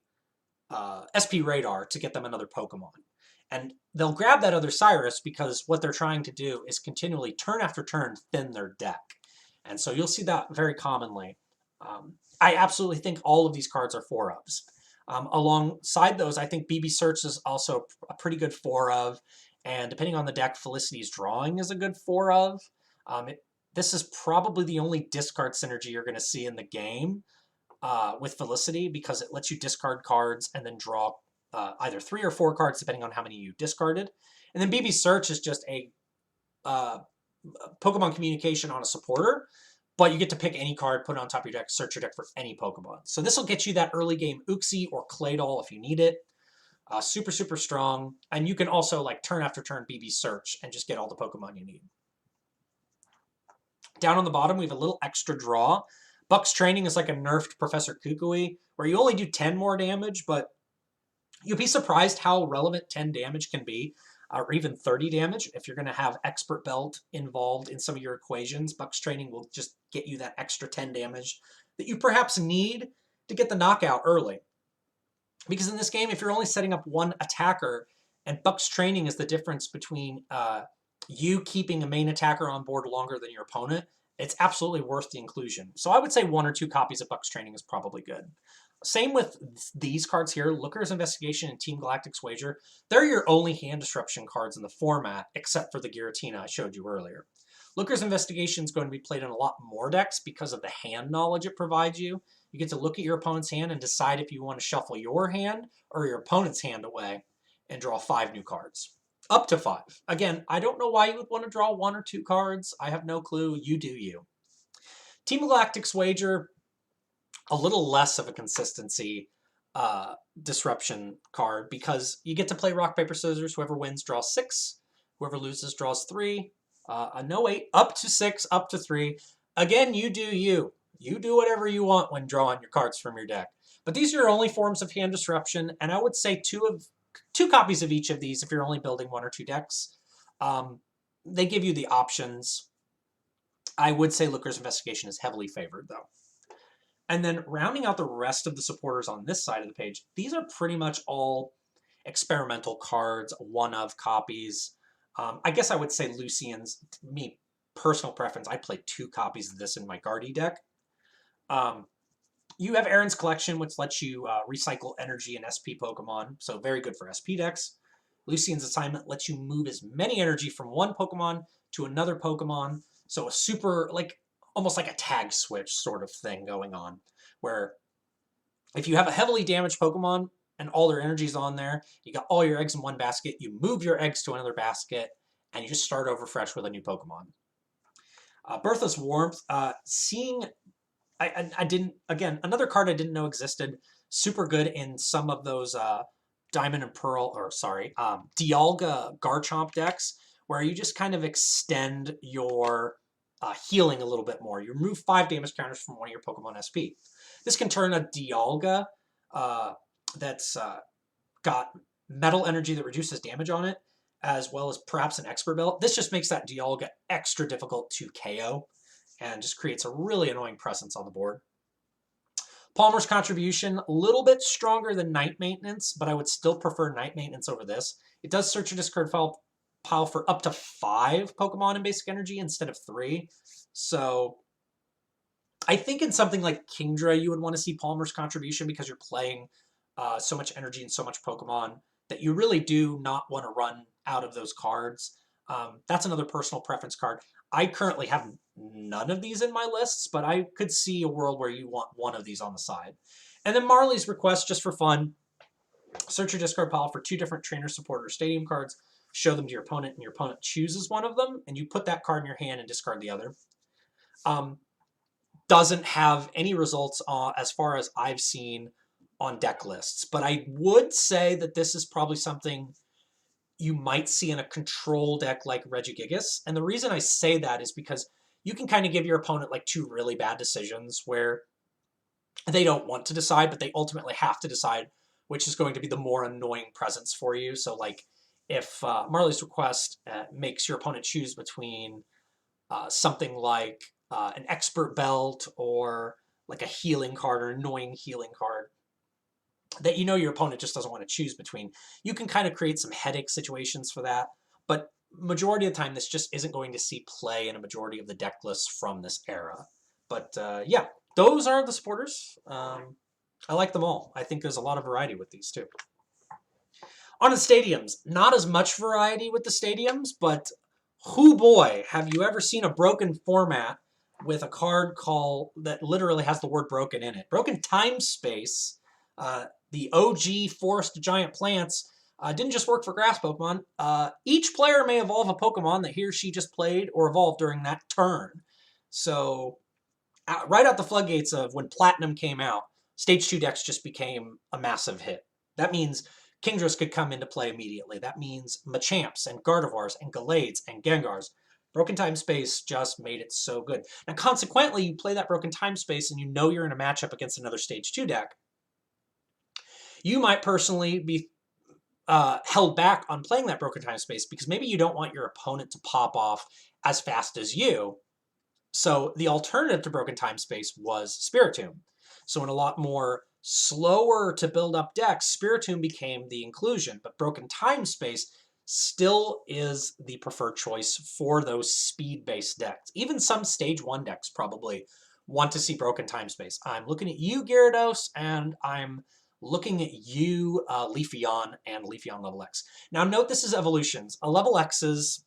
SP Radar to get them another Pokemon. And they'll grab that other Cyrus because what they're trying to do is continually, turn after turn, thin their deck. And so you'll see that very commonly. I absolutely think all of these cards are 4-ofs. Alongside those, I think BB Search is also a pretty good 4-of. And depending on the deck, Felicity's Drawing is a good 4-of. This is probably the only discard synergy you're going to see in the game. with Felicity because it lets you discard cards and then draw either 3 or 4 cards depending on how many you discarded. And then BB Search is just a Pokemon communication on a supporter, but you get to pick any card, put it on top of your deck, search your deck for any Pokemon. So this will get you that early game Uxie or Claydol if you need it. Super, super strong. And you can also like turn after turn BB Search and just get all the Pokemon you need. Down on the bottom, we have a little extra draw. Buck's Training is like a nerfed Professor Kukui, where you only do 10 more damage, but you'll be surprised how relevant 10 damage can be, or even 30 damage. If you're going to have Expert Belt involved in some of your equations, Buck's Training will just get you that extra 10 damage that you perhaps need to get the knockout early. Because in this game, if you're only setting up one attacker, and Buck's Training is the difference between you keeping a main attacker on board longer than your opponent, it's absolutely worth the inclusion. So I would say 1 or 2 copies of Buck's Training is probably good. Same with these cards here, Looker's Investigation and Team Galactic's Wager. They're your only hand disruption cards in the format, except for the Giratina I showed you earlier. Looker's Investigation is going to be played in a lot more decks because of the hand knowledge it provides you. You get to look at your opponent's hand and decide if you want to shuffle your hand or your opponent's hand away and draw 5 new cards. Up to 5. Again, I don't know why you would want to draw 1 or 2 cards. I have no clue. You do you. Team Galactic's Wager, a little less of a consistency disruption card because you get to play rock, paper, scissors. Whoever wins draws 6. Whoever loses draws 3. No 8, up to 6, up to 3. Again, you do you. You do whatever you want when drawing your cards from your deck. But these are your only forms of hand disruption, and I would say 2 copies of each of these if you're only building 1 or 2 decks. They give you the options. I would say Looker's Investigation is heavily favored, though. And then rounding out the rest of the supporters on this side of the page, these are pretty much all experimental cards, one-of copies. I guess I would say Lucian's, me, personal preference, I play 2 copies of this in my Guardy deck. You have Aaron's Collection, which lets you recycle energy in SP Pokemon, so very good for SP decks. Lucian's Assignment lets you move as many energy from one Pokemon to another Pokemon, so a super, like, almost like a tag switch sort of thing going on, where if you have a heavily damaged Pokemon and all their energy's on there, you got all your eggs in one basket, you move your eggs to another basket, and you just start over fresh with a new Pokemon. Bertha's Warmth, I didn't, again, another card I didn't know existed, super good in some of those Diamond and Pearl, or sorry, Dialga Garchomp decks, where you just kind of extend your healing a little bit more. You remove 5 damage counters from one of your Pokemon SP. This can turn a Dialga that's got metal energy that reduces damage on it, as well as perhaps an Expert Belt. This just makes that Dialga extra difficult to KO and just creates a really annoying presence on the board. Palmer's Contribution, a little bit stronger than Night Maintenance, but I would still prefer Night Maintenance over this. It does search your discard pile for up to 5 Pokemon in basic energy instead of 3. So I think in something like Kingdra, you would want to see Palmer's Contribution because you're playing so much energy and so much Pokemon that you really do not want to run out of those cards. That's another personal preference card. I currently have none of these in my lists, but I could see a world where you want one of these on the side. And then Marley's Request, just for fun. Search your discard pile for 2 different trainer, supporter, stadium cards. Show them to your opponent, and your opponent chooses one of them, and you put that card in your hand and discard the other. Doesn't have any results as far as I've seen on deck lists, but I would say that this is probably something you might see in a control deck like Regigigas. And the reason I say that is because you can kind of give your opponent like 2 really bad decisions where they don't want to decide, but they ultimately have to decide which is going to be the more annoying presence for you. So like if Marley's Request makes your opponent choose between something like an Expert Belt or like a healing card or annoying healing card that you know your opponent just doesn't want to choose between, you can kind of create some headache situations for that. But majority of the time, this just isn't going to see play in a majority of the deck lists from this era. But yeah, those are the supporters. I like them all. I think there's a lot of variety with these too. On the stadiums, not as much variety with the stadiums, but whoo boy, have you ever seen a broken format with a card called that literally has the word broken in it. Broken Time Space, the OG Forest Giant Plants, didn't just work for grass Pokemon. Each player may evolve a Pokemon that he or she just played or evolved during that turn. So right out the floodgates of when Platinum came out, Stage 2 decks just became a massive hit. That means Kingdras could come into play immediately. That means Machamps and Gardevoirs and Gallades and Gengars. Broken Time Space just made it so good. Now, consequently, you play that Broken Time Space and you know you're in a matchup against another Stage 2 deck. You might personally be held back on playing that Broken Time Space because maybe you don't want your opponent to pop off as fast as you. So the alternative to Broken Time Space was Spiritomb. So in a lot more slower to build up decks, Spiritomb became the inclusion, but Broken Time Space still is the preferred choice for those speed-based decks. Even some Stage 1 decks probably want to see Broken Time Space. I'm looking at you, Gyarados, and I'm looking at you, Leafeon and Leafeon Level X. Now note this is evolutions. A Level X's,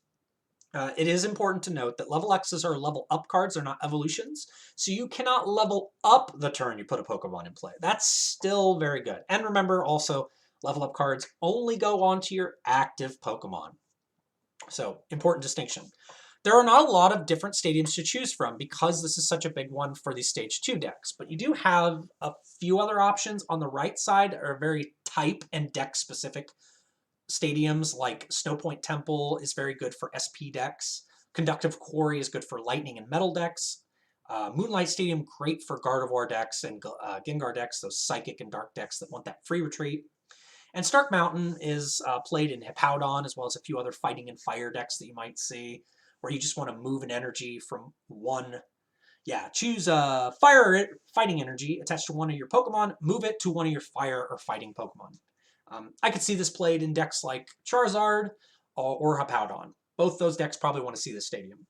it is important to note that level X's are level up cards, they're not evolutions. So you cannot level up the turn you put a Pokemon in play. That's still very good. And remember also, level up cards only go onto your active Pokemon. So important distinction. There are not a lot of different stadiums to choose from because this is such a big one for these Stage 2 decks. But you do have a few other options on the right side that are very type and deck specific. Stadiums like Snowpoint Temple is very good for SP decks. Conductive Quarry is good for lightning and metal decks. Moonlight Stadium, great for Gardevoir decks and Gengar decks, those psychic and dark decks that want that free retreat. And Stark Mountain is played in Hippowdon, as well as a few other fighting and fire decks that you might see, where you just want to move an energy from one. Yeah, choose fire fighting energy attached to one of your Pokemon, move it to one of your fire or fighting Pokemon. I could see this played in decks like Charizard or Hippowdon. Both those decks probably want to see this stadium.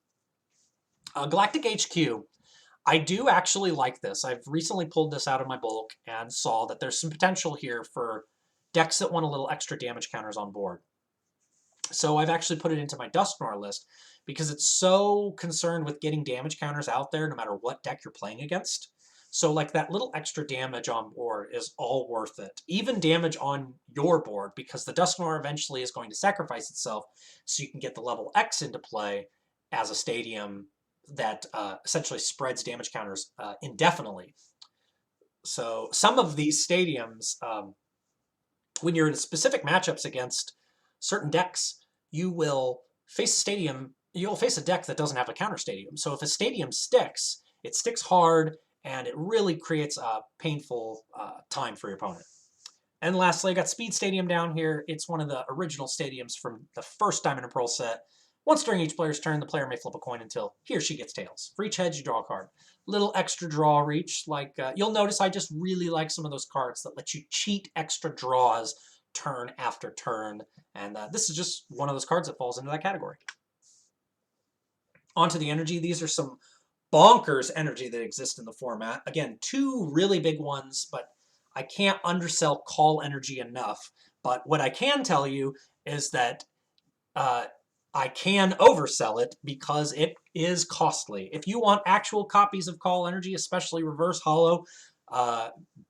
Galactic HQ. I do actually like this. I've recently pulled this out of my bulk and saw that there's some potential here for decks that want a little extra damage counters on board. So I've actually put it into my Dusknoir list because it's so concerned with getting damage counters out there no matter what deck you're playing against. So like that little extra damage on board is all worth it. Even damage on your board, because the Dusknoir eventually is going to sacrifice itself so you can get the level X into play as a stadium that essentially spreads damage counters indefinitely. So some of these stadiums, when you're in specific matchups against certain decks, you will face a stadium, you'll face a deck that doesn't have a counter stadium. So if a stadium sticks, it sticks hard, and it really creates a painful time for your opponent. And lastly, I got Speed Stadium down here. It's one of the original stadiums from the first Diamond and Pearl set. Once during each player's turn, the player may flip a coin until he or she gets tails. For each head, you draw a card. Little extra draw reach. Like you'll notice I just really like some of those cards that let you cheat extra draws turn after turn. And this is just one of those cards that falls into that category. Onto the energy. These are some bonkers energy that exists in the format. Again, two really big ones, but I can't undersell call energy enough. But what I can tell you is that I can oversell it because it is costly. If you want actual copies of call energy, especially reverse holo,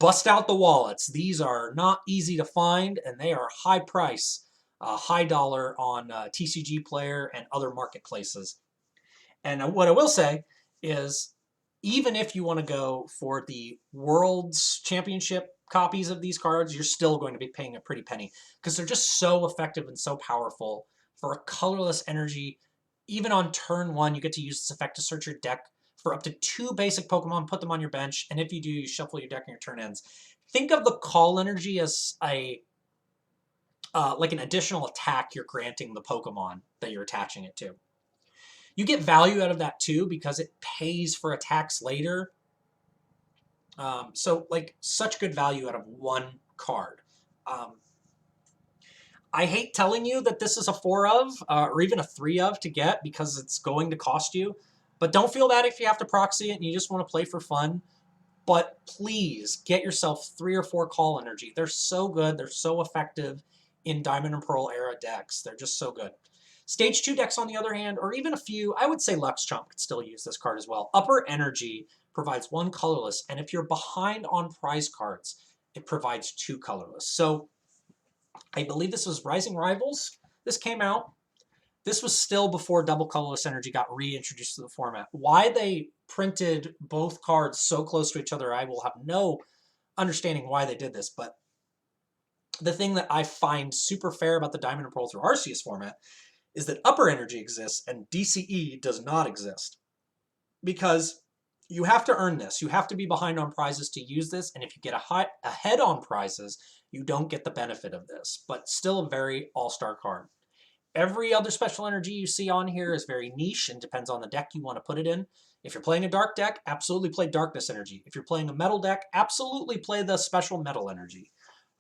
bust out the wallets. These are not easy to find, and they are high price, high dollar on TCG Player and other marketplaces. And what I will say is, even if you want to go for the World's Championship copies of these cards, you're still going to be paying a pretty penny because they're just so effective and so powerful. For a colorless energy, even on turn 1, you get to use this effect to search your deck for up to 2 basic Pokemon, put them on your bench, and if you do, you shuffle your deck and your turn ends. Think of the call energy as a like an additional attack you're granting the Pokemon that you're attaching it to. You get value out of that too because it pays for attacks later. So like such good value out of one card. I hate telling you that this is a 4 of or even a 3 of to get because it's going to cost you. But don't feel bad if you have to proxy it and you just want to play for fun. But please get yourself 3 or 4 call energy. They're so good. They're so effective in Diamond and Pearl era decks. They're just so good. Stage 2 decks, on the other hand, or even a few, I would say Lux Chomp could still use this card as well. Upper Energy provides 1 colorless, and if you're behind on prize cards, it provides 2 colorless. So I believe this was Rising Rivals. This came out. This was still before double colorless energy got reintroduced to the format. Why they printed both cards so close to each other, I will have no understanding why they did this, but the thing that I find super fair about the Diamond and Pearl through Arceus format is that upper energy exists and DCE does not exist. Because you have to earn this. You have to be behind on prizes to use this, and if you get ahead on prizes, you don't get the benefit of this, but still a very all-star card. Every other special energy you see on here is very niche and depends on the deck you want to put it in. If you're playing a dark deck, absolutely play darkness energy. If you're playing a metal deck, absolutely play the special metal energy.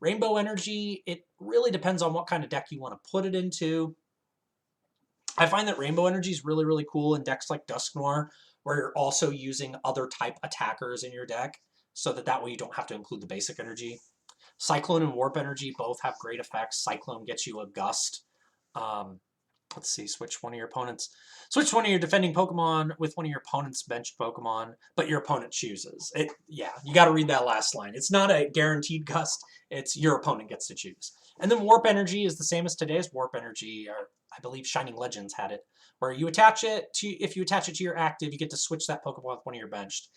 Rainbow energy, it really depends on what kind of deck you want to put it into. I find that rainbow energy is really, really cool in decks like Dusk Noir, where you're also using other type attackers in your deck, so that way you don't have to include the basic energy. Cyclone and Warp energy both have great effects. Cyclone gets you a gust. Let's see, switch one of your defending Pokemon with one of your opponent's benched Pokemon, but your opponent chooses. Yeah, you got to read that last line. It's not a guaranteed gust. It's your opponent gets to choose. And then Warp Energy is the same as today's Warp Energy, or I believe Shining Legends had it, where you attach it to, if you attach it to your active, you get to switch that Pokemon with one of your benched.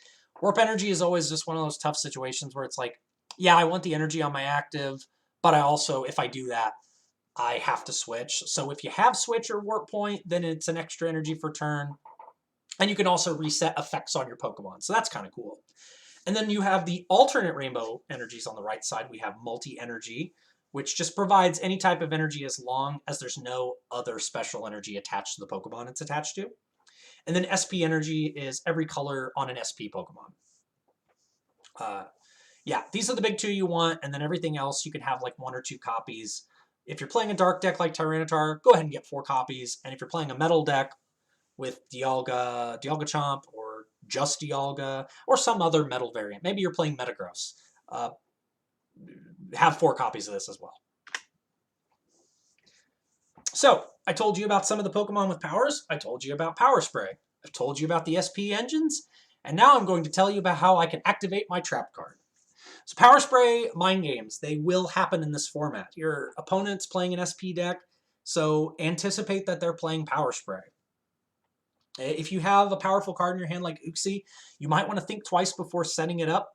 Warp Energy is always just one of those tough situations where it's like, yeah, I want the energy on my active, but I also, if I do that, I have to switch. So if you have switch or warp point, then it's an extra energy for turn. And you can also reset effects on your Pokemon. So that's kind of cool. And then you have the alternate rainbow energies on the right side. We have multi-energy, which just provides any type of energy as long as there's no other special energy attached to the Pokemon it's attached to. And then SP energy is every color on an SP Pokemon. Yeah, these are the big 2 you want, and then everything else you can have like 1 or 2 copies. If you're playing a dark deck like Tyranitar, go ahead and get 4 copies. And if you're playing a metal deck with Dialga Chomp, or just Dialga, or some other metal variant, maybe you're playing Metagross, have 4 copies of this as well. So, I told you about some of the Pokemon with powers. I told you about Power Spray. I've told you about the SP engines. And now I'm going to tell you about how I can activate my trap card. So Power Spray mind games, they will happen in this format. Your opponent's playing an SP deck, so anticipate that they're playing Power Spray. If you have a powerful card in your hand like Uxie, you might want to think twice before setting it up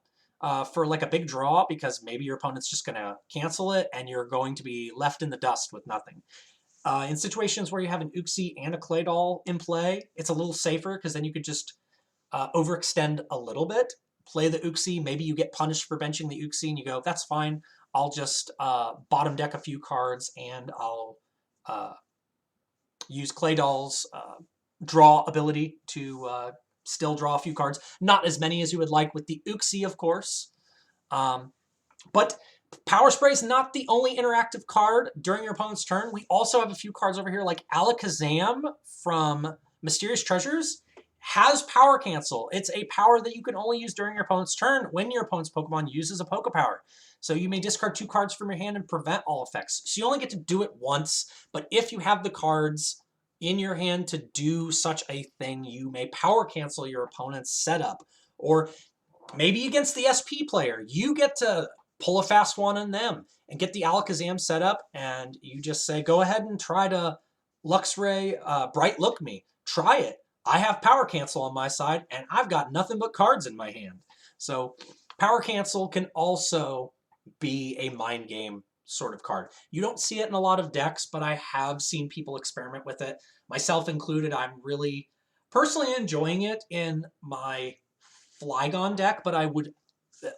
for like a big draw, because maybe your opponent's just going to cancel it and you're going to be left in the dust with nothing. In situations where you have an Uxie and a Claydol in play, it's a little safer because then you could just overextend a little bit. Play the Uxie, maybe you get punished for benching the Uxie and you go, that's fine, I'll just bottom deck a few cards and I'll use Claydol's draw ability to still draw a few cards. Not as many as you would like with the Uxie, of course. But Power Spray is not the only interactive card during your opponent's turn. We also have a few cards over here like Alakazam from Mysterious Treasures. Has power cancel. It's a power that you can only use during your opponent's turn when your opponent's Pokemon uses a Poke Power. So you may discard 2 cards from your hand and prevent all effects. So you only get to do it once, but if you have the cards in your hand to do such a thing, you may power cancel your opponent's setup. Or maybe against the SP player, you get to pull a fast one on them and get the Alakazam set up, and you just say, go ahead and try to Luxray Bright Look me. Try it. I have power cancel on my side, and I've got nothing but cards in my hand. So power cancel can also be a mind game sort of card. You don't see it in a lot of decks, but I have seen people experiment with it, myself included. I'm really personally enjoying it in my Flygon deck, but I would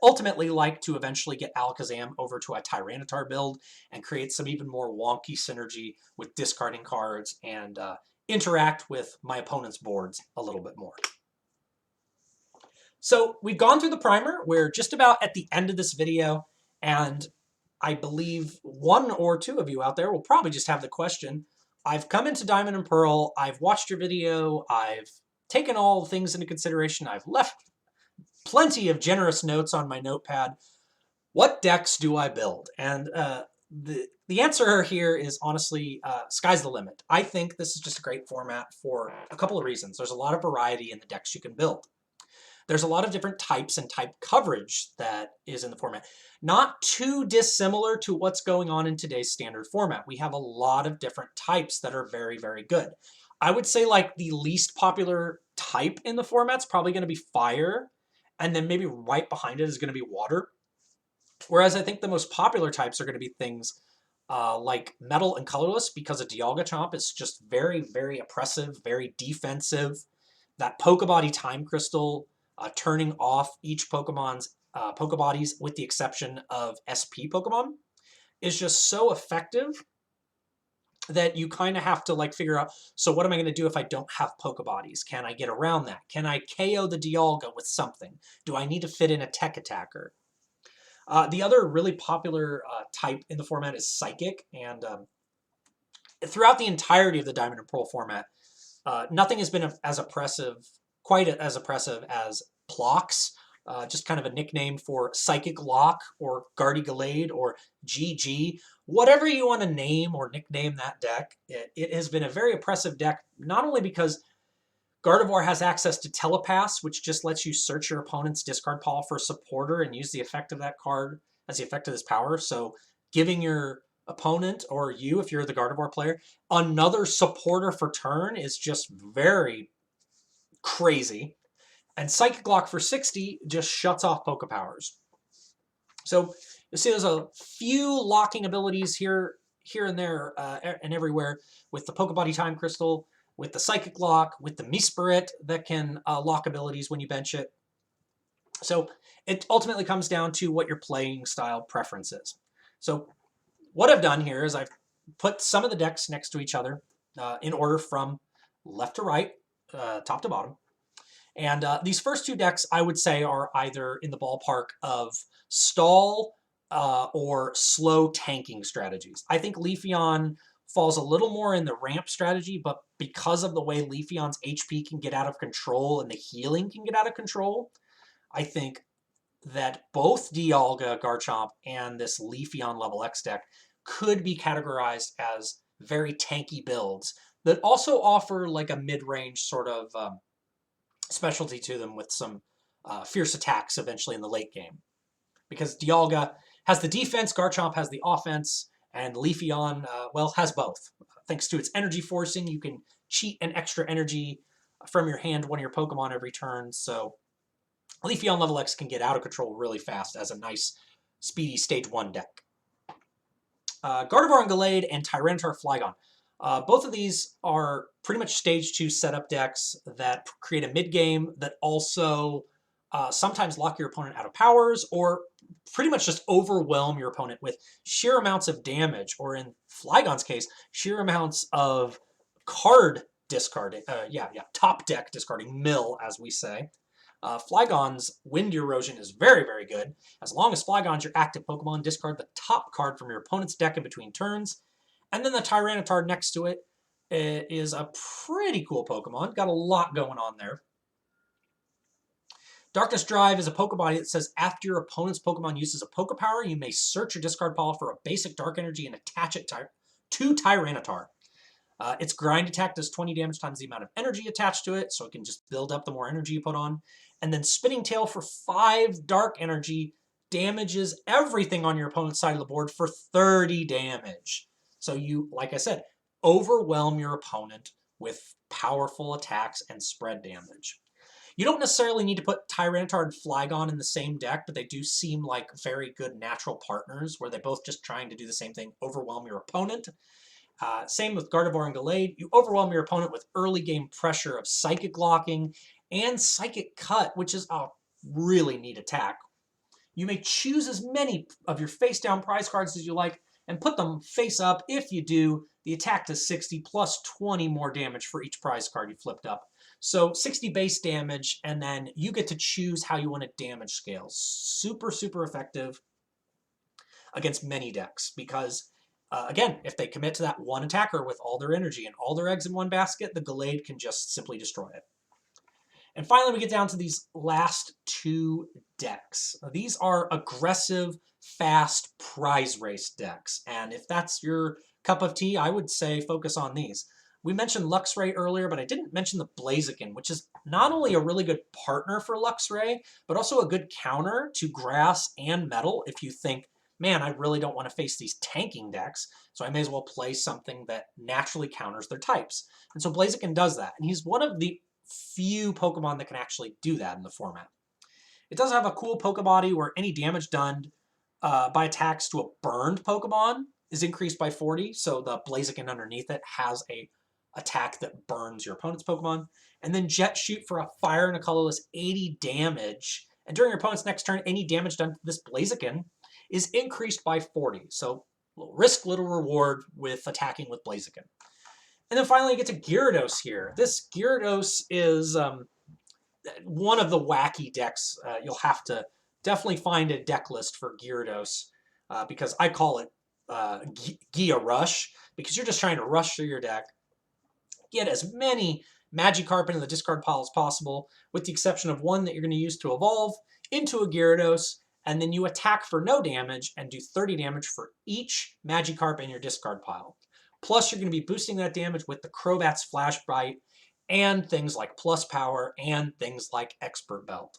ultimately like to eventually get Alakazam over to a Tyranitar build and create some even more wonky synergy with discarding cards and interact with my opponent's boards a little bit more. So we've gone through the primer. We're just about at the end of this video, and I believe 1 or 2 of you out there will probably just have the question. I've come into Diamond and Pearl, I've watched your video, I've taken all things into consideration, I've left plenty of generous notes on my notepad. What decks do I build? And the answer here is honestly sky's the limit. I think this is just a great format for a couple of reasons. There's a lot of variety in the decks you can build. There's a lot of different types and type coverage that is in the format. Not too dissimilar to what's going on in today's standard format. We have a lot of different types that are very, very good. I would say like the least popular type in the format's probably going to be fire, and then maybe right behind it is going to be water. Whereas I think the most popular types are going to be things like metal and colorless, because a Dialga Chomp is just very, very oppressive, very defensive. That Pokebody Time Crystal turning off each Pokemon's Pokebodies with the exception of SP Pokemon is just so effective that you kind of have to like figure out, so what am I going to do if I don't have Pokebodies? Can I get around that? Can I KO the Dialga with something? Do I need to fit in a Tech Attacker? The other really popular type in the format is Psychic, and throughout the entirety of the Diamond and Pearl format, nothing has been as oppressive, quite as oppressive as Plox, just kind of a nickname for Psychic Lock or Guardy Gallade or GG. Whatever you want to name or nickname that deck, it has been a very oppressive deck, not only because Gardevoir has access to Telepass, which just lets you search your opponent's discard pile for a supporter and use the effect of that card as the effect of this power. So giving your opponent, or you if you're the Gardevoir player, another supporter for turn is just very crazy. And Psychic Lock for 60 just shuts off Poke Powers. So you see there's a few locking abilities here and there and everywhere with the Pokebody Time Crystal, with the Psychic Lock, with the Mispirit that can lock abilities when you bench it. So it ultimately comes down to what your playing style preference is. So what I've done here is I've put some of the decks next to each other in order from left to right, top to bottom. And these first two decks, I would say, are either in the ballpark of stall or slow tanking strategies. I think Leafeon falls a little more in the ramp strategy, but because of the way Leafeon's HP can get out of control and the healing can get out of control, I think that both Dialga, Garchomp, and this Leafeon level X deck could be categorized as very tanky builds that also offer like a mid-range sort of specialty to them with some fierce attacks eventually in the late game. Because Dialga has the defense, Garchomp has the offense, and Leafeon, well, has both. Thanks to its energy forcing, you can cheat an extra energy from your hand one of your Pokemon every turn, so Leafeon level X can get out of control really fast as a nice, speedy Stage 1 deck. Gardevoir and Gallade and Tyranitar Flygon. Both of these are pretty much Stage 2 setup decks that create a mid-game that also sometimes lock your opponent out of powers or pretty much just overwhelm your opponent with sheer amounts of damage, or in Flygon's case, sheer amounts of card discarding. Top deck discarding, mill, as we say. Flygon's Wind Erosion is very, very good. As long as Flygon's your active Pokemon, discard the top card from your opponent's deck in between turns. And then the Tyranitar next to it is a pretty cool Pokemon. Got a lot going on there. Darkness Drive is a Pokebody that says after your opponent's Pokemon uses a Pokepower, you may search your discard pile for a basic Dark Energy and attach it to Tyranitar. Its grind attack does 20 damage times the amount of energy attached to it, so it can just build up the more energy you put on. And then Spinning Tail for 5 Dark Energy damages everything on your opponent's side of the board for 30 damage. So you, like I said, overwhelm your opponent with powerful attacks and spread damage. You don't necessarily need to put Tyranitar and Flygon in the same deck, but they do seem like very good natural partners where they're both just trying to do the same thing, overwhelm your opponent. Same with Gardevoir and Gallade. You overwhelm your opponent with early game pressure of Psychic Locking and Psychic Cut, which is a really neat attack. You may choose as many of your face-down prize cards as you like and put them face up. If you do, the attack does 60 plus 20 more damage for each prize card you flipped up. So 60 base damage, and then you get to choose how you want to damage scale. Super, super effective against many decks because, again, if they commit to that one attacker with all their energy and all their eggs in one basket, the Gallade can just simply destroy it. And finally, we get down to these last two decks. These are aggressive, fast prize race decks. And if that's your cup of tea, I would say focus on these. We mentioned Luxray earlier, but I didn't mention the Blaziken, which is not only a really good partner for Luxray, but also a good counter to grass and metal if you think, man, I really don't want to face these tanking decks, so I may as well play something that naturally counters their types. And so Blaziken does that, and he's one of the few Pokemon that can actually do that in the format. It does have a cool Pokebody where any damage done by attacks to a burned Pokemon is increased by 40, so the Blaziken underneath it has a attack that burns your opponent's Pokemon. And then Jet Shoot for a fire and a colorless 80 damage. And during your opponent's next turn, any damage done to this Blaziken is increased by 40. So little risk, little reward with attacking with Blaziken. And then finally, you get to Gyarados here. This Gyarados is one of the wacky decks. You'll have to definitely find a deck list for Gyarados because I call it Gia Rush, because you're just trying to rush through your deck, get as many Magikarp into the discard pile as possible, with the exception of one that you're going to use to evolve into a Gyarados, and then you attack for no damage and do 30 damage for each Magikarp in your discard pile. Plus, you're going to be boosting that damage with the Crobat's Flash Bite and things like Plus Power and things like Expert Belt.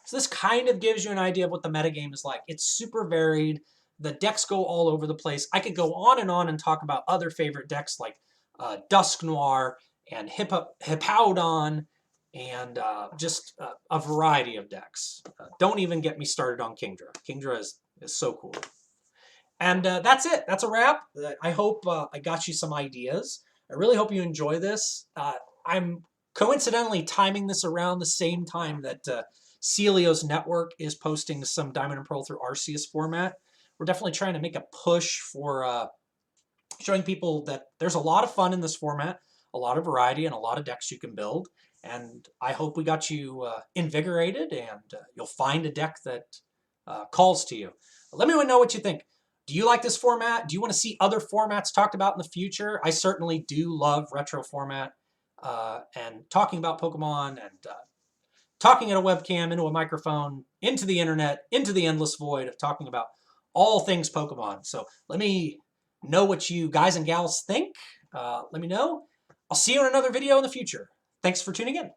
So this kind of gives you an idea of what the metagame is like. It's super varied. The decks go all over the place. I could go on and talk about other favorite decks like Dusknoir and Hippowdon and just a variety of decks. Don't even get me started on Kingdra. Kingdra is so cool. And that's it. That's a wrap. I hope I got you some ideas. I really hope you enjoy this. I'm coincidentally timing this around the same time that Celio's network is posting some Diamond and Pearl through Arceus format. We're definitely trying to make a push for showing people that there's a lot of fun in this format, a lot of variety, and a lot of decks you can build. And I hope we got you invigorated, and you'll find a deck that calls to you. Let me know what you think. Do you like this format? Do you want to see other formats talked about in the future? I certainly do love retro format and talking about Pokemon and talking at a webcam, into a microphone, into the internet, into the endless void of talking about all things Pokemon. So let me know what you guys and gals think. Let me know. I'll see you in another video in the future. Thanks for tuning in.